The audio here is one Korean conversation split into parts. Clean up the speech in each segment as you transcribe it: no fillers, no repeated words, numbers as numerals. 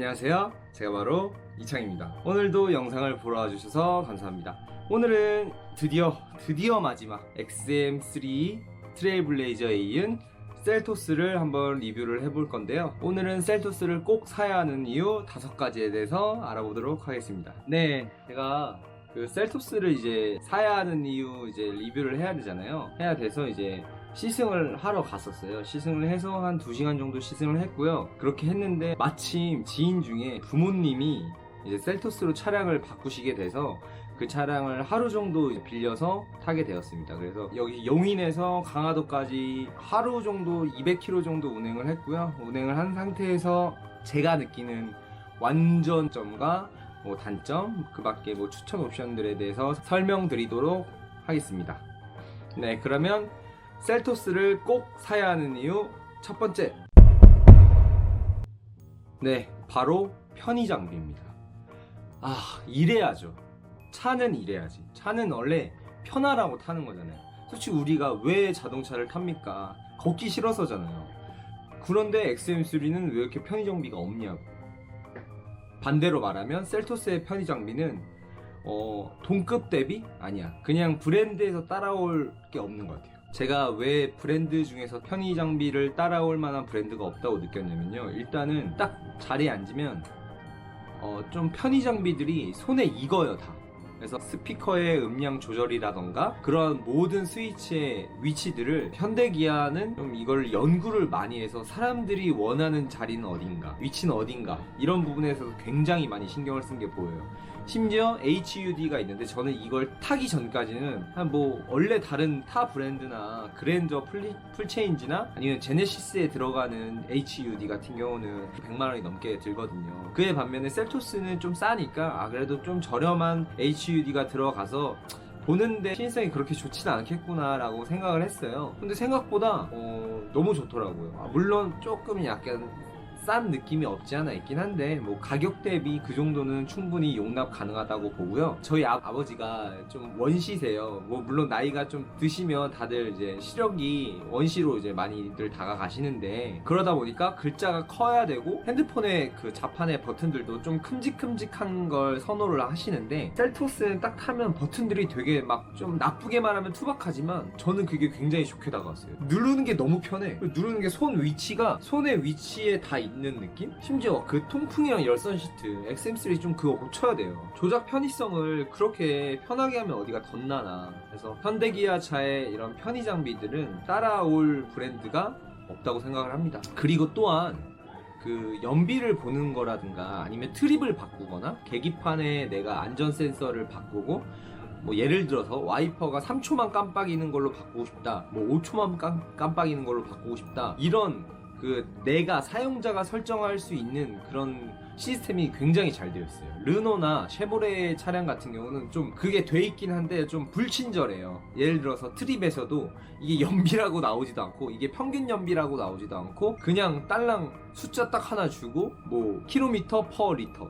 안녕하세요. 제가 바로 이창입니다. 오늘도 영상을 보러 와주셔서 감사합니다. 오늘은 드디어 마지막 XM3 트레일블레이저에 이은 셀토스를 한번 리뷰를 해볼 건데요. 오늘은 셀토스를 꼭 사야 하는 이유 5가지에 대해서 알아보도록 하겠습니다. 네, 제가 그 셀토스를 이제 사야 하는 이유 이제 리뷰를 해야 되잖아요. 해야 돼서 이제 시승을 하러 갔었어요. 시승을 해서 한 2시간 정도 시승을 했고요. 그렇게 했는데 마침 지인 중에 부모님이 이제 셀토스로 차량을 바꾸시게 돼서 그 차량을 하루 정도 빌려서 타게 되었습니다. 그래서 여기 용인에서 강화도까지 하루 정도 200km 정도 운행을 했고요. 운행을 한 상태에서 제가 느끼는 완전점과 뭐 단점, 그 밖에 뭐 추천 옵션들에 대해서 설명드리도록 하겠습니다. 네, 그러면 셀토스를 꼭 사야 하는 이유 첫 번째, 네, 바로 편의 장비입니다. 이래야죠. 차는 이래야지. 차는 원래 편하라고 타는 거잖아요. 솔직히 우리가 왜 자동차를 탑니까? 걷기 싫어서잖아요. 그런데 XM3는 왜 이렇게 편의 장비가 없냐고. 반대로 말하면 셀토스의 편의 장비는 동급 대비? 아니야. 그냥 브랜드에서 따라올 게 없는 것 같아요. 제가 왜 브랜드 중에서 편의 장비를 따라올 만한 브랜드가 없다고 느꼈냐면요. 일단은 딱 자리에 앉으면 좀 편의 장비들이 손에 익어요, 다. 그래서 스피커의 음량 조절이라던가 그런 모든 스위치의 위치들을 현대기아는 좀 이걸 연구를 많이 해서 사람들이 원하는 자리는 어딘가, 위치는 어딘가 이런 부분에서 굉장히 많이 신경을 쓴 게 보여요. 심지어 HUD가 있는데 저는 이걸 타기 전까지는 뭐 원래 다른 타 브랜드나 그랜저 풀체인지나 아니면 제네시스에 들어가는 HUD 같은 경우는 100만원이 넘게 들거든요. 그에 반면에 셀토스는 좀 싸니까 그래도 좀 저렴한 HUD가 들어가서 보는데 신성이 그렇게 좋지는 않겠구나 라고 생각을 했어요. 근데 생각보다 너무 좋더라고요. 물론 조금 약간 싼 느낌이 없지 않아 있긴 한데 뭐 가격 대비 그 정도는 충분히 용납 가능하다고 보고요. 저희 아버지가 좀 원시세요. 뭐 물론 나이가 좀 드시면 다들 이제 시력이 원시로 이제 많이들 다가가시는데 그러다 보니까 글자가 커야 되고 핸드폰의 그 자판의 버튼들도 좀 큼직큼직한 걸 선호를 하시는데 셀토스는 딱 타면 버튼들이 되게 막 좀 나쁘게 말하면 투박하지만 저는 그게 굉장히 좋게 다가왔어요. 누르는 게 너무 편해. 누르는 게 손 위치가 손의 위치에 다 있는 느낌? 심지어 그 통풍이랑 열선 시트 XM3 좀 그거 고쳐야 돼요. 조작 편의성을 그렇게 편하게 하면 어디가 덧나나. 그래서 현대기아 차의 이런 편의 장비들은 따라올 브랜드가 없다고 생각을 합니다. 그리고 또한 그 연비를 보는 거라든가 아니면 트립을 바꾸거나 계기판에 내가 안전 센서를 바꾸고 뭐 예를 들어서 와이퍼가 3초만 깜빡이는 걸로 바꾸고 싶다, 뭐 5초만 깜빡이는 걸로 바꾸고 싶다, 이런 그 내가 사용자가 설정할 수 있는 그런 시스템이 굉장히 잘 되어 있어요. 르노나 쉐보레 차량 같은 경우는 좀 그게 돼 있긴 한데 좀 불친절해요. 예를 들어서 트립에서도 이게 연비라고 나오지도 않고 이게 평균 연비라고 나오지도 않고 그냥 딸랑 숫자 딱 하나 주고 뭐 킬로미터 퍼 리터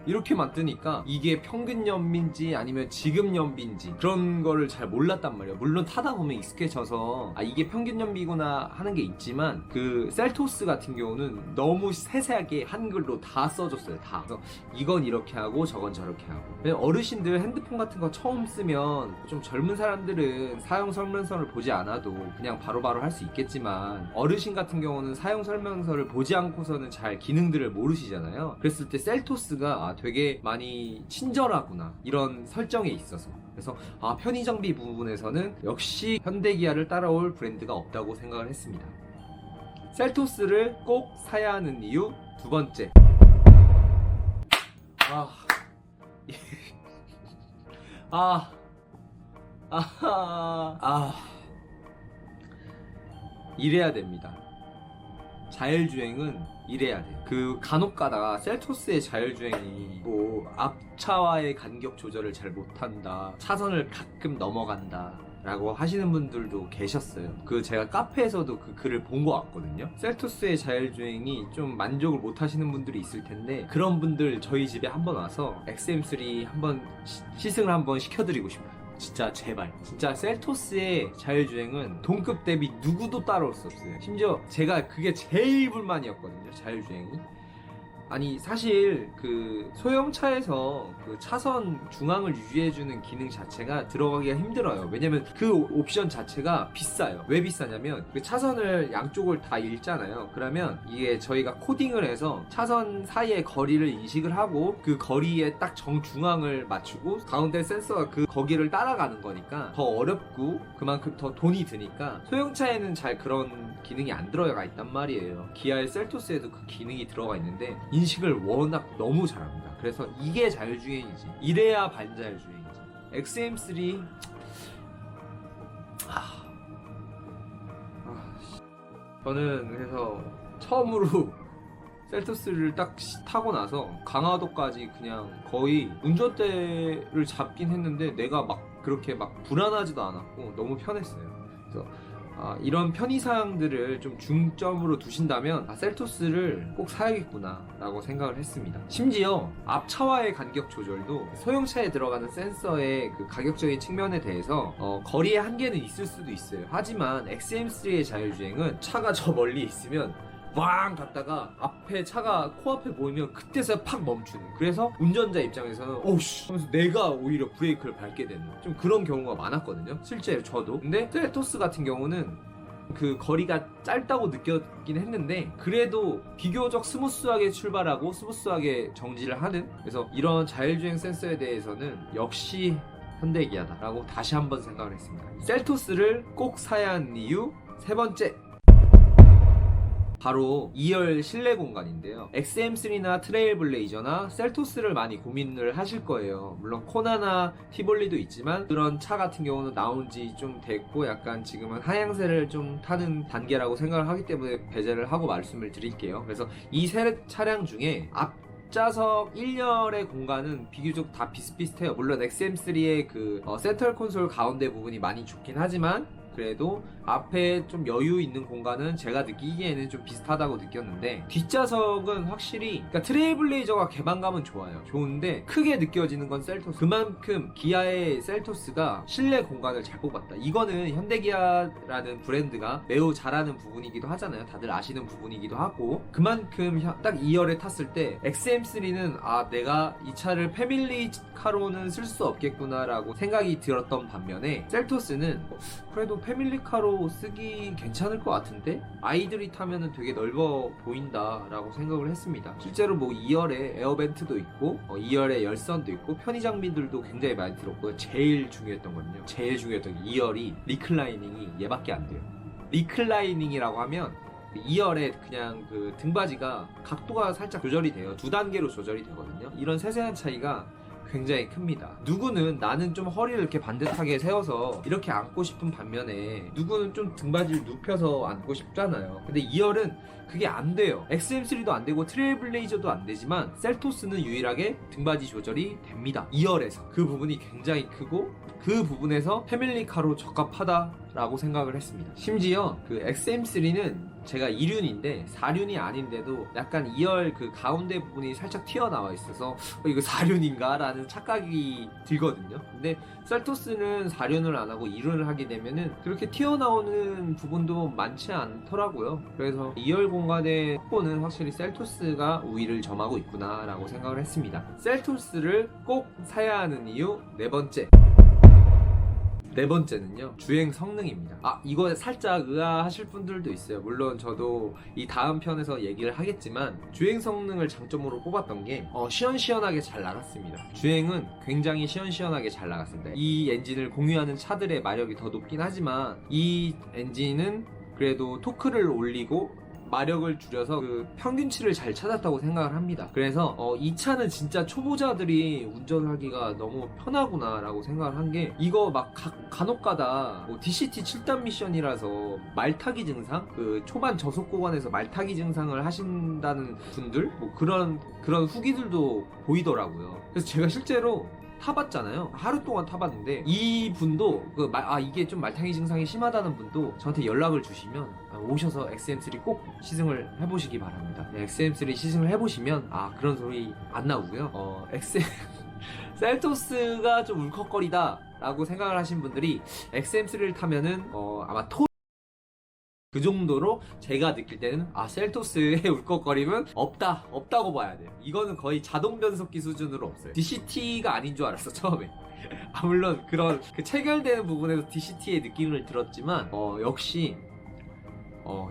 이렇게만 뜨니까 이게 평균 연비인지 아니면 지금 연비인지 그런 거를 잘 몰랐단 말이에요. 물론 타다 보면 익숙해져서 이게 평균 연비구나 하는 게 있지만 그 셀토스 같은 경우는 너무 세세하게 한글로 다 써줬어요. 다. 그래서 이건 이렇게 하고 저건 저렇게 하고. 어르신들 핸드폰 같은 거 처음 쓰면 좀 젊은 사람들은 사용 설명서를 보지 않아도 그냥 바로바로 할 수 있겠지만 어르신 같은 경우는 사용 설명서를 보지 않고서는 잘 기능들을 모르시잖아요. 그랬을 때 셀토스가 되게 많이 친절하구나 이런 설정에 있어서 그래서 편의 장비 부분에서는 역시 현대기아를 따라올 브랜드가 없다고 생각을 했습니다. 셀토스를 꼭 사야 하는 이유 두 번째, 이래야 됩니다. 자율주행은 이래야 돼요. 그 간혹 가다가 셀토스의 자율주행이 뭐 앞차와의 간격 조절을 잘 못한다, 차선을 가끔 넘어간다 라고 하시는 분들도 계셨어요. 그 제가 카페에서도 그 글을 본 것 같거든요. 셀토스의 자율주행이 좀 만족을 못 하시는 분들이 있을 텐데 그런 분들 저희 집에 한번 와서 XM3 한번 시승을 한번 시켜드리고 싶어요. 진짜 제발. 진짜 셀토스의 자율주행은 동급 대비 누구도 따라올 수 없어요. 심지어 제가 그게 제일 불만이었거든요, 자율주행이. 아니 사실 그 소형차에서 그 차선 중앙을 유지해주는 기능 자체가 들어가기가 힘들어요. 왜냐면 그 옵션 자체가 비싸요. 왜 비싸냐면 그 차선을 양쪽을 다 읽잖아요. 그러면 이게 저희가 코딩을 해서 차선 사이의 거리를 인식을 하고 그 거리에 딱 정중앙을 맞추고 가운데 센서가 그 거기를 따라가는 거니까 더 어렵고 그만큼 더 돈이 드니까 소형차에는 잘 그런 기능이 안 들어가 있단 말이에요. 기아의 셀토스에도 그 기능이 들어가 있는데 인식을 워낙 너무 잘합니다. 그래서 이게 자율주행이지. 이래야 반자율주행이지. XM3 저는 그래서 처음으로 셀토스를 딱 타고 나서 강화도까지 그냥 거의 운전대를 잡긴 했는데 내가 막 그렇게 막 불안하지도 않았고 너무 편했어요. 그래서 이런 편의사항들을 좀 중점으로 두신다면 셀토스를 꼭 사야겠구나 라고 생각을 했습니다. 심지어 앞차와의 간격 조절도 소형차에 들어가는 센서의 그 가격적인 측면에 대해서 거리의 한계는 있을 수도 있어요. 하지만 XM3의 자율주행은 차가 저 멀리 있으면 왕 갔다가 앞에 차가 코앞에 보이면 그때서야 팍 멈추는, 그래서 운전자 입장에서는 오우씨 하면서 내가 오히려 브레이크를 밟게 되는 좀 그런 경우가 많았거든요, 실제 저도. 근데 셀토스 같은 경우는 그 거리가 짧다고 느꼈긴 했는데 그래도 비교적 스무스하게 출발하고 스무스하게 정지를 하는, 그래서 이런 자율주행 센서에 대해서는 역시 현대기아다 라고 다시 한번 생각을 했습니다. 셀토스를 꼭 사야 하는 이유 세 번째, 바로 2열 실내 공간인데요. XM3나 트레일블레이저나 셀토스를 많이 고민을 하실 거예요. 물론 코나나 티볼리도 있지만 그런 차 같은 경우는 나온 지 좀 됐고 약간 지금은 하향세를 좀 타는 단계라고 생각을 하기 때문에 배제를 하고 말씀을 드릴게요. 그래서 이 세 차량 중에 앞좌석 1열의 공간은 비교적 다 비슷비슷해요. 물론 XM3의 그 센터 콘솔 가운데 부분이 많이 좋긴 하지만 그래도 앞에 좀 여유 있는 공간은 제가 느끼기에는 좀 비슷하다고 느꼈는데, 뒷좌석은 확실히 그러니까 트레일블레이저가 개방감은 좋아요. 좋은데 크게 느껴지는 건 셀토스. 그만큼 기아의 셀토스가 실내 공간을 잘 뽑았다. 이거는 현대기아라는 브랜드가 매우 잘하는 부분이기도 하잖아요. 다들 아시는 부분이기도 하고, 그만큼 딱 2열에 탔을 때 XM3는 내가 이 차를 패밀리카로는 쓸 수 없겠구나 라고 생각이 들었던 반면에 셀토스는 그래도 패밀리카로 쓰기 괜찮을 것 같은데? 아이들이 타면은 되게 넓어 보인다 라고 생각을 했습니다. 실제로 뭐 2열에 에어벤트도 있고 2열에 열선도 있고 편의 장비들도 굉장히 많이 들었고요. 제일 중요했던 건요, 제일 중요했던 게 2열이 리클라이닝이 얘밖에 안 돼요. 리클라이닝이라고 하면 2열에 그냥 그 등받이가 각도가 살짝 조절이 돼요. 두 단계로 조절이 되거든요. 이런 세세한 차이가 굉장히 큽니다. 누구는 나는 좀 허리를 이렇게 반듯하게 세워서 이렇게 앉고 싶은 반면에 누구는 좀 등받이를 눕혀서 앉고 싶잖아요. 근데 2열은 그게 안 돼요. XM3도 안 되고 트레일블레이저도 안 되지만 셀토스는 유일하게 등받이 조절이 됩니다. 2열에서 그 부분이 굉장히 크고 그 부분에서 패밀리카로 적합하다라고 생각을 했습니다. 심지어 그 XM3는 제가 2륜인데 4륜이 아닌데도 약간 2열 그 가운데 부분이 살짝 튀어나와 있어서 이거 4륜인가 라는 착각이 들거든요. 근데 셀토스는 4륜을 안 하고 2륜을 하게 되면은 그렇게 튀어나오는 부분도 많지 않더라고요. 그래서 2열 공간의 확보는 확실히 셀토스가 우위를 점하고 있구나 라고 생각을 했습니다. 셀토스를 꼭 사야 하는 이유 네 번째는요, 주행 성능입니다. 이거 살짝 의아하실 분들도 있어요. 물론 저도 이 다음 편에서 얘기를 하겠지만 주행 성능을 장점으로 뽑았던 게 시원시원하게 잘 나갔습니다. 주행은 굉장히 시원시원하게 잘 나갔습니다. 이 엔진을 공유하는 차들의 마력이 더 높긴 하지만 이 엔진은 그래도 토크를 올리고 마력을 줄여서 그 평균치를 잘 찾았다고 생각을 합니다. 그래서 이 차는 진짜 초보자들이 운전하기가 너무 편하구나 라고 생각을 한 게, 이거 막 간혹가다 뭐 DCT 7단 미션이라서 말타기 증상, 그 초반 저속 구간에서 말타기 증상을 하신다는 분들 뭐 그런 후기들도 보이더라고요. 그래서 제가 실제로 타봤잖아요. 하루 동안 타봤는데 이 분도 이게 좀 말타기 증상이 심하다는 분도 저한테 연락을 주시면 오셔서 XM3 꼭 시승을 해보시기 바랍니다. XM3 시승을 해보시면 그런 소리 안 나오고요. 셀토스가 좀 울컥거리다 라고 생각을 하신 분들이 XM3를 타면은 아마 그 정도로 제가 느낄 때는 셀토스의 울컥거림은 없다고 봐야 돼요. 이거는 거의 자동 변속기 수준으로 없어요. DCT가 아닌 줄 알았어 처음에. 물론 그런 그 체결되는 부분에서 DCT의 느낌을 들었지만 역시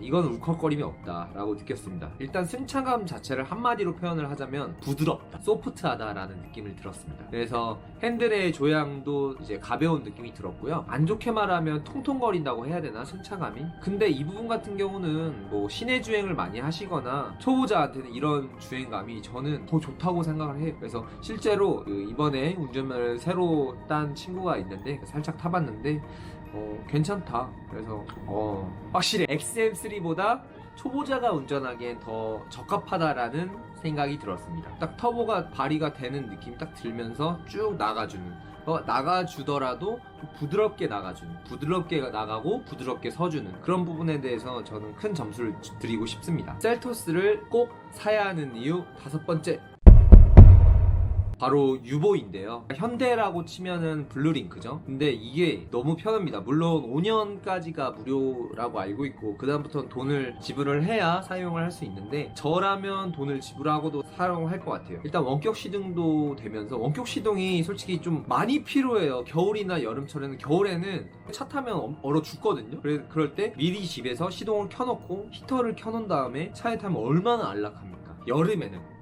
이건 울컥거림이 없다라고 느꼈습니다. 일단 승차감 자체를 한마디로 표현을 하자면 부드럽다, 소프트하다라는 느낌을 들었습니다. 그래서 핸들의 조향도 이제 가벼운 느낌이 들었고요. 안 좋게 말하면 통통거린다고 해야 되나, 승차감이? 근데 이 부분 같은 경우는 뭐 시내 주행을 많이 하시거나 초보자한테는 이런 주행감이 저는 더 좋다고 생각을 해요. 그래서 실제로 이번에 운전면허를 새로 딴 친구가 있는데 살짝 타봤는데 괜찮다. 그래서 확실히 XM3보다 초보자가 운전하기엔 더 적합하다라는 생각이 들었습니다. 딱 터보가 발휘가 되는 느낌이 딱 들면서 쭉 나가주는, 나가주더라도 부드럽게 나가주는, 부드럽게 나가고 부드럽게 서주는 그런 부분에 대해서 저는 큰 점수를 드리고 싶습니다. 셀토스를 꼭 사야 하는 이유 5번째, 바로 유보인데요. 현대라고 치면은 블루링크죠. 근데 이게 너무 편합니다. 물론 5년까지가 무료라고 알고 있고 그 다음부터는 돈을 지불을 해야 사용을 할 수 있는데, 저라면 돈을 지불하고도 사용할 것 같아요. 일단 원격 시동도 되면서, 원격 시동이 솔직히 좀 많이 필요해요. 겨울이나 여름철에는, 겨울에는 차 타면 얼어 죽거든요. 그럴 때 미리 집에서 시동을 켜놓고 히터를 켜놓은 다음에 차에 타면 얼마나 안락합니까? 여름에는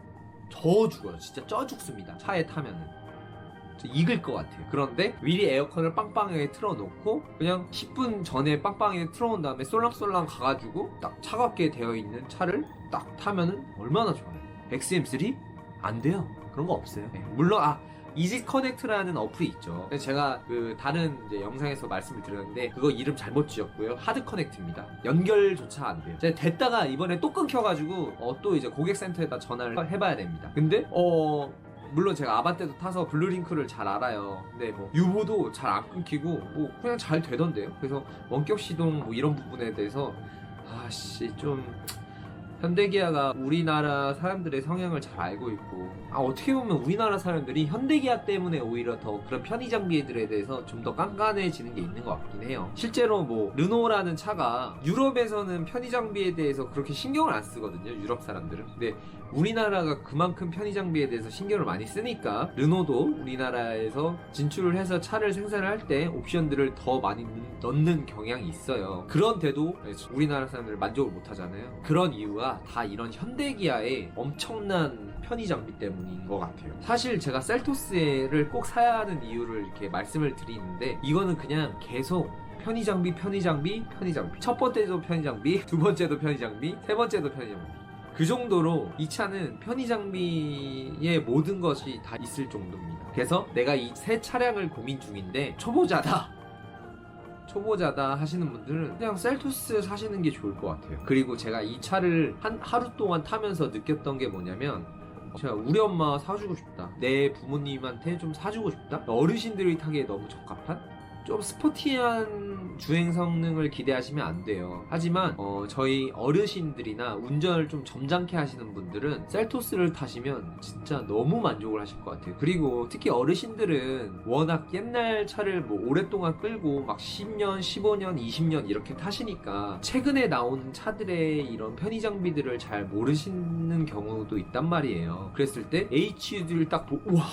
더 죽어요. 진짜 쪄 죽습니다. 차에 타면은 익을 것 같아요. 그런데 미리 에어컨을 빵빵하게 틀어놓고 그냥 10분 전에 빵빵하게 틀어놓은 다음에 쏠랑쏠랑 가가지고 딱 차갑게 되어 있는 차를 딱 타면은 얼마나 좋아요. XM3? 안 돼요. 그런 거 없어요. 물론 이지 커넥트라는 어플이 있죠. 제가 그 다른 이제 영상에서 말씀을 드렸는데 그거 이름 잘못 지었고요. 하드 커넥트입니다. 연결조차 안 돼요. 제가 됐다가 이번에 또 끊겨가지고 또 이제 고객센터에다 전화를 해봐야 됩니다. 근데 물론 제가 아반떼도 타서 블루링크를 잘 알아요. 근데 뭐 유보도 잘 안 끊기고 뭐 그냥 잘 되던데요. 그래서 원격 시동 뭐 이런 부분에 대해서 좀 현대기아가 우리나라 사람들의 성향을 잘 알고 있고, 어떻게 보면 우리나라 사람들이 현대기아 때문에 오히려 더 그런 편의 장비들에 대해서 좀 더 깐깐해지는 게 있는 것 같긴 해요. 실제로 뭐 르노라는 차가 유럽에서는 편의 장비에 대해서 그렇게 신경을 안 쓰거든요, 유럽 사람들은. 근데 우리나라가 그만큼 편의 장비에 대해서 신경을 많이 쓰니까 르노도 우리나라에서 진출을 해서 차를 생산을 할 때 옵션들을 더 많이 넣는 경향이 있어요. 그런데도 우리나라 사람들 만족을 못 하잖아요. 그런 이유가 다 이런 현대기아의 엄청난 편의 장비 때문인 것 같아요. 사실 제가 셀토스를 꼭 사야 하는 이유를 이렇게 말씀을 드리는데, 이거는 그냥 계속 편의 장비. 첫 번째도 편의 장비, 두 번째도 편의 장비, 세 번째도 편의 장비. 그 정도로 이 차는 편의 장비의 모든 것이 다 있을 정도입니다. 그래서 내가 이 새 차량을 고민 중인데 초보자다 하시는 분들은 그냥 셀토스 사시는 게 좋을 것 같아요. 그리고 제가 이 차를 하루 동안 타면서 느꼈던 게 뭐냐면, 제가 우리 엄마 사주고 싶다, 내 부모님한테 좀 사주고 싶다, 어르신들이 타기에 너무 적합한 좀 스포티한 주행 성능을 기대하시면 안 돼요. 하지만 저희 어르신들이나 운전을 좀 점잖게 하시는 분들은 셀토스를 타시면 진짜 너무 만족을 하실 것 같아요. 그리고 특히 어르신들은 워낙 옛날 차를 뭐 오랫동안 끌고 막 10년, 15년, 20년 이렇게 타시니까 최근에 나오는 차들의 이런 편의 장비들을 잘 모르시는 경우도 있단 말이에요. 그랬을 때 HUD를 딱 보고, 우와,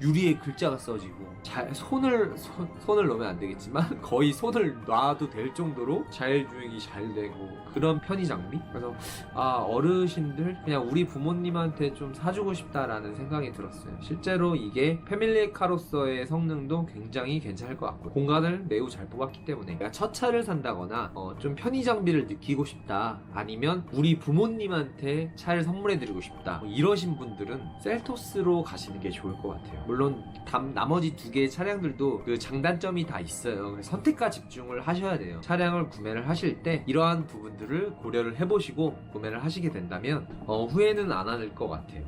유리에 글자가 써지고, 손을 넣으면 안 되겠지만 거의 손을 놔도 될 정도로 자율주행이 잘 되고, 그런 편의 장비? 그래서 어르신들, 그냥 우리 부모님한테 좀 사주고 싶다라는 생각이 들었어요. 실제로 이게 패밀리카로서의 성능도 굉장히 괜찮을 것 같고 공간을 매우 잘 뽑았기 때문에, 내가 첫 차를 산다거나 좀 편의 장비를 느끼고 싶다, 아니면 우리 부모님한테 차를 선물해드리고 싶다, 이러신 분들은 셀토스로 가시는 게 좋을 것 같아요. 물론 나머지 두 개의 차량들도 그 장단점이 다 있어요. 그래서 선택과 집중을 하셔야 돼요. 차량을 구매를 하실 때 이러한 부분들을 고려를 해보시고 구매를 하시게 된다면 후회는 안 할 것 같아요.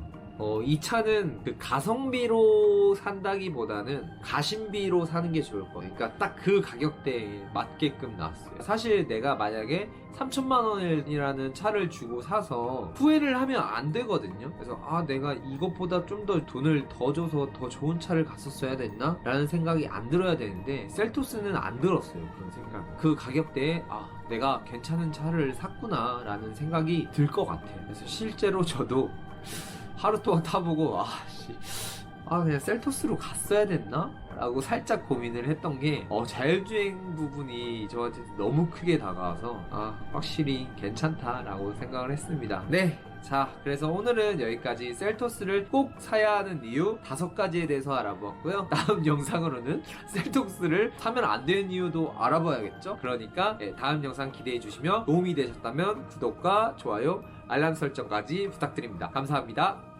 이 차는 그 가성비로 산다기보다는 가심비로 사는 게 좋을 거예요. 그러니까 딱 그 가격대에 맞게끔 나왔어요. 사실 내가 만약에 3천만 원이라는 차를 주고 사서 후회를 하면 안 되거든요. 그래서 내가 이것보다 좀 더 돈을 더 줘서 더 좋은 차를 갔었어야 됐나? 라는 생각이 안 들어야 되는데, 셀토스는 안 들었어요. 그런 생각. 그 가격대에 내가 괜찮은 차를 샀구나 라는 생각이 들 것 같아요. 그래서 실제로 저도 하루 동안 타보고 그냥 셀토스로 갔어야 됐나? 라고 살짝 고민을 했던 게 자율주행 부분이 저한테 너무 크게 다가와서 확실히 괜찮다라고 생각을 했습니다. 네, 자, 그래서 오늘은 여기까지 셀토스를 꼭 사야 하는 이유 5가지에 대해서 알아보았고요. 다음 영상으로는 셀토스를 사면 안 되는 이유도 알아봐야겠죠? 그러니까 다음 영상 기대해 주시며 도움이 되셨다면 구독과 좋아요, 알람 설정까지 부탁드립니다. 감사합니다.